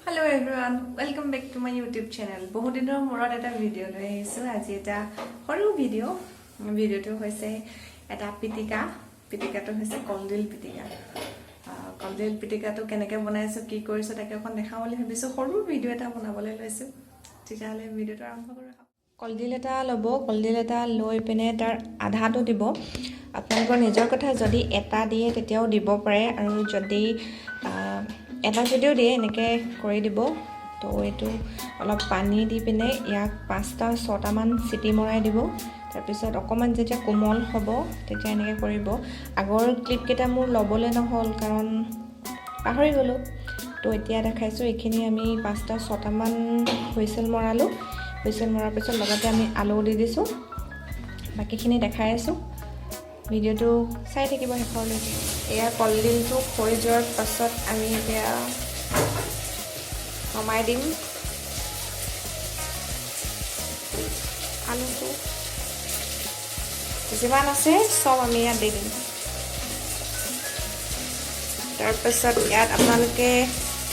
Hello everyone, welcome back to my YouTube channel. বহুত দিনৰ মূৰত এটা ভিডিও লৈ আহিছো। আজি এটা সৰু ভিডিওটো হৈছে এটা পিটিকাটো হৈছে কলডিল পিটিকা। কলডিল পিটিকাটো কেনেকৈ বনাইছো কি কৰিছো তাকে এখন দেখাম বুলি ভাবিছো। সৰু ভিডিও এটা বনাবলৈ লৈছো। তেতিয়াহলে ভিডিওটো আৰম্ভ কৰো। কলডিল এটা লব, কলডিল এটা লৈ পিনে তাৰ আধাটো দিব। আপোনালোকৰ নিজৰ কথা, যদি এটা দিয়ে তেতিয়াও দিব পাৰে আৰু যদি এটা যদিও দিয়ে এনেকৈ কৰি দিব। তো এইটো অলপ পানী দি পিনে ইয়াক 5-6টা মান চিটি মৰাই দিব। তাৰপিছত অকণমান যেতিয়া কোমল হ'ব তেতিয়া এনেকৈ কৰিব। আগৰ ক্লিপকেইটা মোৰ ল'বলৈ নহ'ল কাৰণ পাহৰি গ'লোঁ। তো এতিয়া দেখাইছোঁ। এইখিনি আমি 5-6টা মান হুইচেল মৰালোঁ। হুইচেল মৰাৰ পিছত লগতে আমি আলু দি দিছোঁ। বাকীখিনি দেখাই আছোঁ। ভিডিওটো চাই থাকিব শেষলৈকে। এয়া কলডিলটো হৈ যোৱাৰ পাছত আমি এতিয়া নমাই দিম আলুটো। যিমান আছে চব আমি ইয়াত দি দিম। তাৰপাছত ইয়াত আপোনালোকে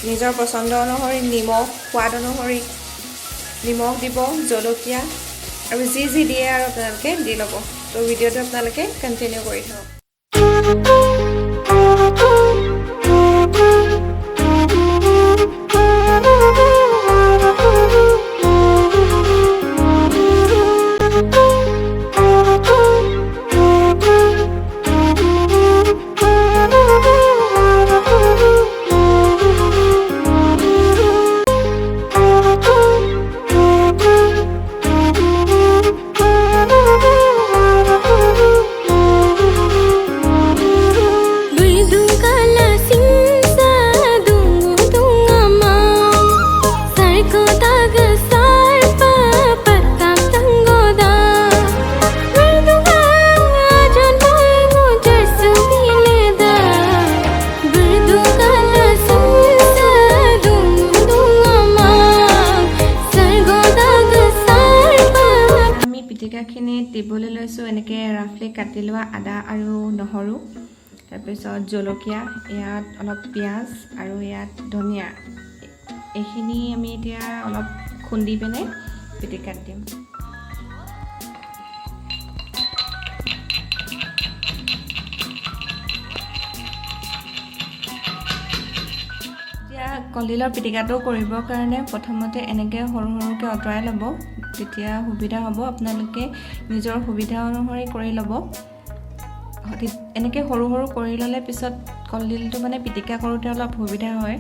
নিজৰ পচন্দ অনুসৰি নিমখ, সোৱাদ অনুসৰি নিমখ দিব, জলকীয়া আৰু যি দিয়ে আৰু আপোনালোকে দি ল'ব। তো ভিডিওটো আপোনালোকে কণ্টিনিউ কৰি থাকক। পিটিকাখিনি দিবলৈ লৈছোঁ। এনেকৈ ৰাফলি কাটি লোৱা আদা আৰু নহৰু, তাৰপিছত জলকীয়া, ইয়াত অলপ পিঁয়াজ আৰু ইয়াত ধনিয়া, এইখিনি আমি এতিয়া অলপ খুন্দি পিনে পিটিকাত দিম। এতিয়া কলডিলৰ পিটিকাটো কৰিবৰ কাৰণে প্ৰথমতে এনেকৈ সৰু সৰুকৈ আঁতৰাই ল'ব। তেতিয়া সুবিধা হ'ব। আপোনালোকে নিজৰ সুবিধা অনুসৰি কৰি ল'ব। এনেকৈ সৰু সৰু কৰি ল'লে পিছত কলডিলটো মানে পিটিকা কৰোঁতে অলপ সুবিধা হয়।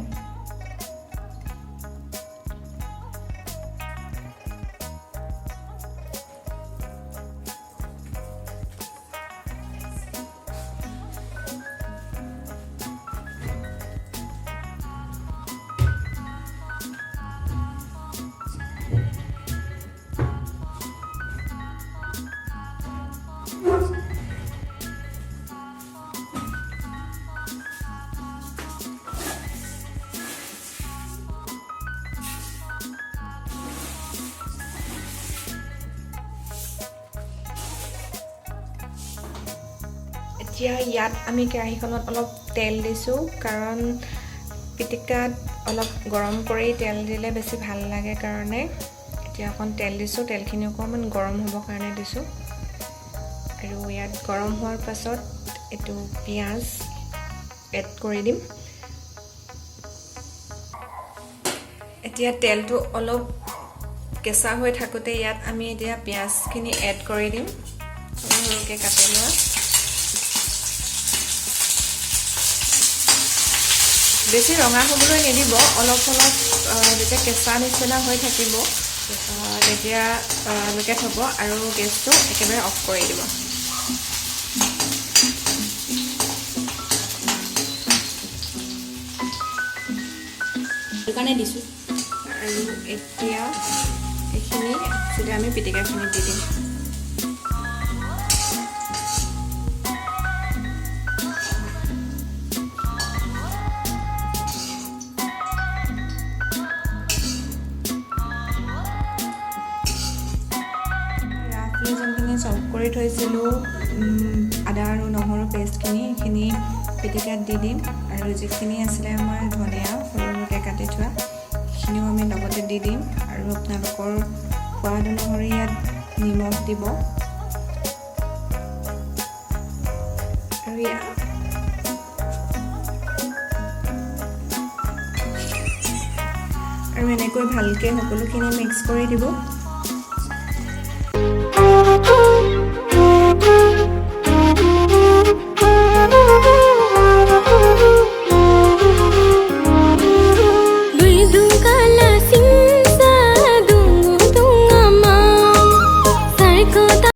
এতিয়া ইয়াত আমি কেৰাহীখনত অলপ তেল দিছোঁ, কাৰণ পিটিকাত অলপ গৰম কৰি তেল দিলে বেছি ভাল লাগে কাৰণে। এতিয়া অকণ তেল দিছোঁ। তেলখিনি অকণমান গৰম হ'বৰ কাৰণে দিছোঁ। আৰু ইয়াত গৰম হোৱাৰ পাছত এইটো পিঁয়াজ এড কৰি দিম। এতিয়া তেলটো অলপ কেঁচা হৈ থাকোঁতে ইয়াত আমি এতিয়া পিঁয়াজখিনি এড কৰি দিম, সৰু সৰুকৈ কাটি লোৱা। বেছি ৰঙা হ'বলৈ নিদিব, অলপ অলপ যেতিয়া কেঁচা নিচিনা হৈ থাকিব তেতিয়া লোকে থ'ব আৰু গেছটো একেবাৰে অফ কৰি দিব। দোকানে দিছোঁ। আৰু এতিয়া এইখিনি যেতিয়া আমি পিটিকাখিনি দি দিম। যোনখিনি চপ কৰি থৈছিলোঁ আদা আৰু নহৰু পেষ্টখিনি, সেইখিনি পিটিকাত দি দিম। আৰু যিখিনি আছিলে আমাৰ ধনিয়া সৰু সৰুকৈ কাটি থোৱা লগতে দি দিম আৰু আপোনালোকৰ সোৱাদ অনুসৰি ইয়াত নিমখ দিব আৰু এনেকৈ ভালকৈ সকলোখিনি মিক্স কৰি দিব